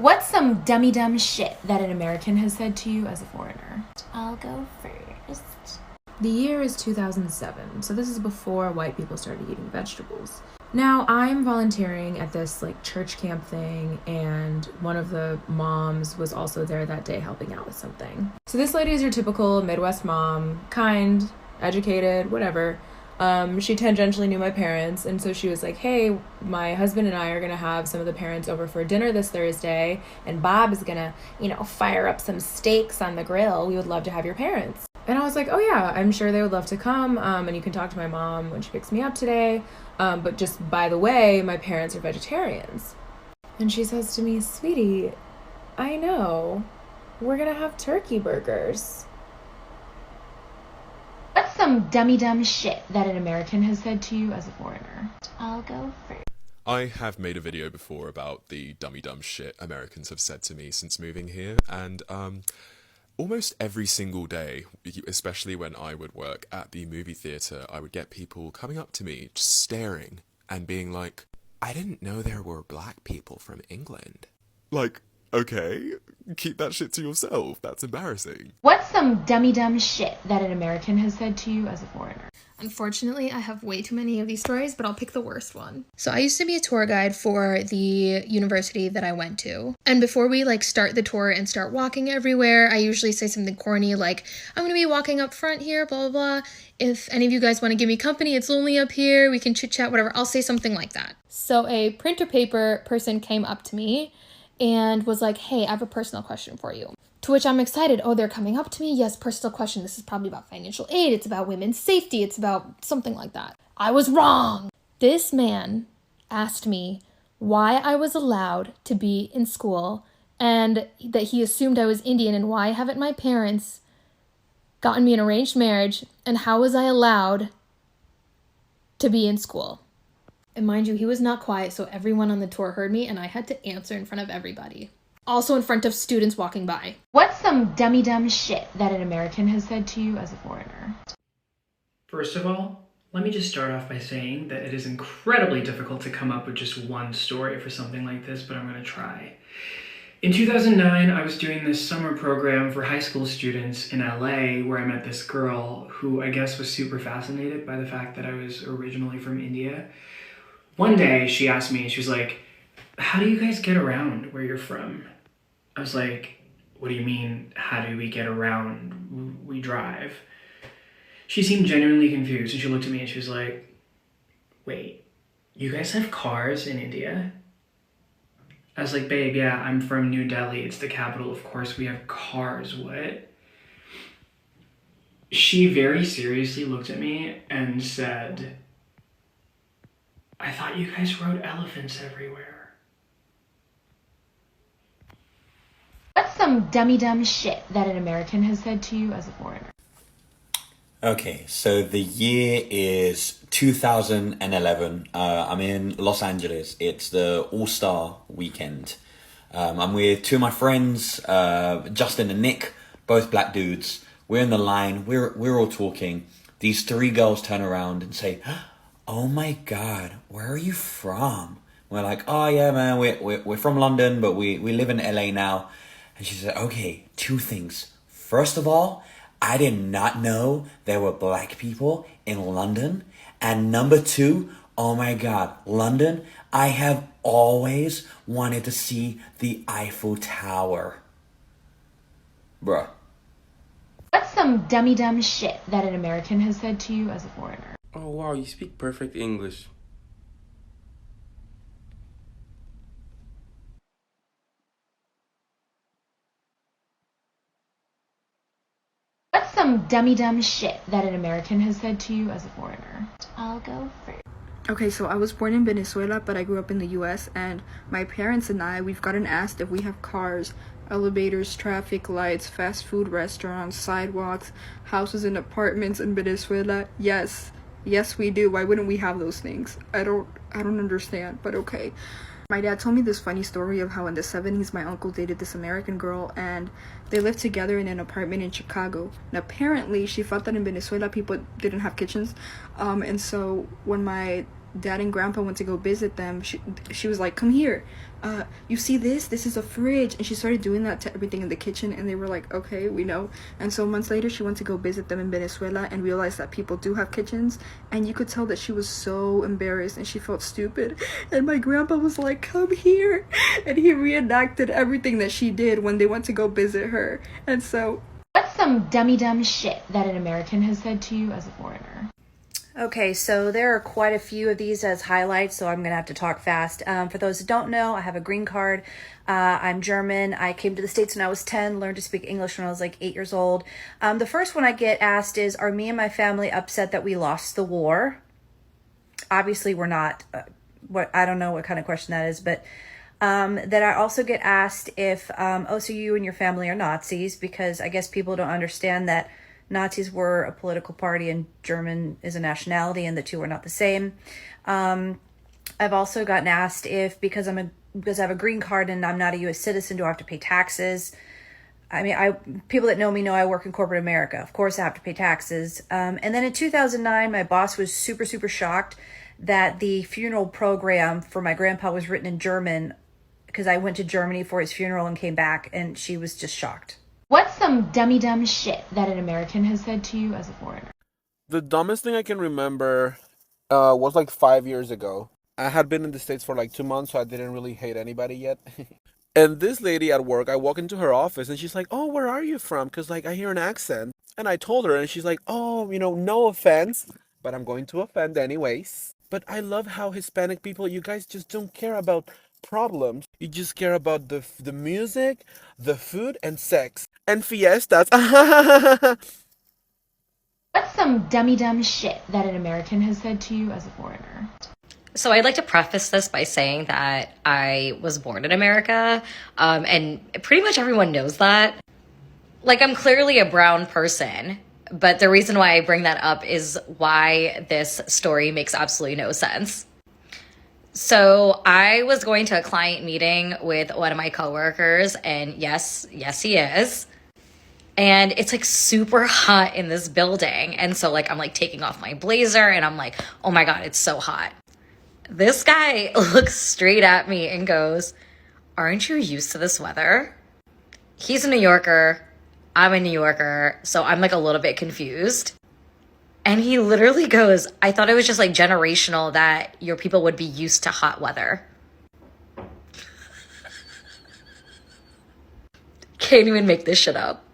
What's some dummy-dumb shit that an American has said to you as a foreigner? I'll go first. The year is 2007, so this is before white people started eating vegetables. Now, I'm volunteering at this church camp thing, and one of the moms was also there that day helping out with something. So this lady is your typical Midwest mom, kind, educated, whatever. She tangentially knew my parents, and so she was like, hey, my husband and I are gonna have some of the parents over for dinner this Thursday, and Bob is gonna, fire up some steaks on the grill. We would love to have your parents. And I was like, oh yeah, I'm sure they would love to come, and you can talk to my mom when she picks me up today, but just by the way, my parents are vegetarians. And she says to me, sweetie, I know, we're gonna have turkey burgers. What's some dummy-dumb shit that an American has said to you as a foreigner? I'll go first. I have made a video before about the dummy-dumb shit Americans have said to me since moving here, and almost every single day, especially when I would work at the movie theatre, I would get people coming up to me, just staring, and being like, I didn't know there were black people from England. Okay, keep that shit to yourself, that's embarrassing. What's some dummy-dumb shit that an American has said to you as a foreigner? Unfortunately, I have way too many of these stories, but I'll pick the worst one. So I used to be a tour guide for the university that I went to. And before we start the tour and start walking everywhere, I usually say something corny like, I'm gonna be walking up front here, blah, blah, blah. If any of you guys want to give me company, it's lonely up here, we can chit chat, whatever. I'll say something like that. So a printer paper person came up to me and was like, hey, I have a personal question for you. To which I'm excited. Oh, they're coming up to me. Yes, personal question. This is probably about financial aid. It's about women's safety. It's about something like that. I was wrong. This man asked me why I was allowed to be in school and that he assumed I was Indian and why haven't my parents gotten me an arranged marriage and how was I allowed to be in school. And mind you, he was not quiet, so everyone on the tour heard me and I had to answer in front of everybody. Also in front of students walking by. What's some dummy-dumb shit that an American has said to you as a foreigner? First of all, let me just start off by saying that it is incredibly difficult to come up with just one story for something like this, but I'm going to try. In 2009, I was doing this summer program for high school students in LA where I met this girl who I guess was super fascinated by the fact that I was originally from India. One day she asked me, she was like, how do you guys get around where you're from? I was like, what do you mean, how do we get around? We drive. She seemed genuinely confused and she looked at me and she was like, wait, you guys have cars in India? I was like, babe, yeah, I'm from New Delhi. It's the capital. Of course we have cars. What? She very seriously looked at me and said, I thought you guys rode elephants everywhere. What's some dummy-dumb shit that an American has said to you as a foreigner? Okay, so the year is 2011. I'm in Los Angeles. It's the All-Star weekend. I'm with two of my friends, Justin and Nick, both black dudes. We're in the line. We're all talking. These three girls turn around and say, oh my God, where are you from? We're like, oh yeah, man, we're from London, but we live in LA now. And she said, okay, two things. First of all, I did not know there were black people in London. And number two, oh my God, London, I have always wanted to see the Eiffel Tower. Bruh. What's some dummy-dumb shit that an American has said to you as a foreigner? Oh wow, you speak perfect English. What's some dummy-dumb shit that an American has said to you as a foreigner? I'll go first. Okay, so I was born in Venezuela, but I grew up in the US, and my parents and we've gotten asked if we have cars, elevators, traffic lights, fast food restaurants, sidewalks, houses and apartments in Venezuela. Yes, we do. Why wouldn't we have those things? I don't understand, but okay. My dad told me this funny story of how in the 70s my uncle dated this American girl and they lived together in an apartment in Chicago. And apparently she thought that in Venezuela people didn't have kitchens. And so when my Dad and Grandpa went to go visit them, she was like, come here, you see this? This is a fridge. And she started doing that to everything in the kitchen, and they were like, okay, we know. And so months later, she went to go visit them in Venezuela and realized that people do have kitchens, and you could tell that she was so embarrassed and she felt stupid. And my grandpa was like, come here, and he reenacted everything that she did when they went to go visit her. And so, what's some dumb shit that an American has said to you as a foreigner? Okay, so there are quite a few of these as highlights, so I'm going to have to talk fast. For those who don't know, I have a green card. I'm German. I came to the States when I was 10, learned to speak English when I was like 8 years old. The first one I get asked is, are me and my family upset that we lost the war? Obviously, we're not. I don't know what kind of question that is, but then I also get asked if, so you and your family are Nazis, because I guess people don't understand that Nazis were a political party and German is a nationality, and the two are not the same. I've also gotten asked if because I have a green card and I'm not a U.S. citizen, do I have to pay taxes? I mean, people that know me know I work in corporate America. Of course, I have to pay taxes. And then in 2009, my boss was super shocked that the funeral program for my grandpa was written in German, because I went to Germany for his funeral and came back, and she was just shocked. What's some dumb shit that an American has said to you as a foreigner? The dumbest thing I can remember was like 5 years ago. I had been in the States for like 2 months, so I didn't really hate anybody yet. And this lady at work, I walk into her office and she's like, oh, where are you from? Because like I hear an accent. And I told her and she's like, oh, no offense, but I'm going to offend anyways. But I love how Hispanic people, you guys just don't care about problems. You just care about the music, the food, and sex. And fiestas. What's some dumb shit that an American has said to you as a foreigner? So I'd like to preface this by saying that I was born in America, and pretty much everyone knows that. Like, I'm clearly a brown person, but the reason why I bring that up is why this story makes absolutely no sense. So I was going to a client meeting with one of my coworkers, and yes, he is. And it's like super hot in this building. And so like I'm like taking off my blazer and I'm like, oh my God, it's so hot. This guy looks straight at me and goes, aren't you used to this weather? He's a New Yorker. I'm a New Yorker. So I'm like a little bit confused. And he literally goes, I thought it was just like generational that your people would be used to hot weather. Can't even make this shit up.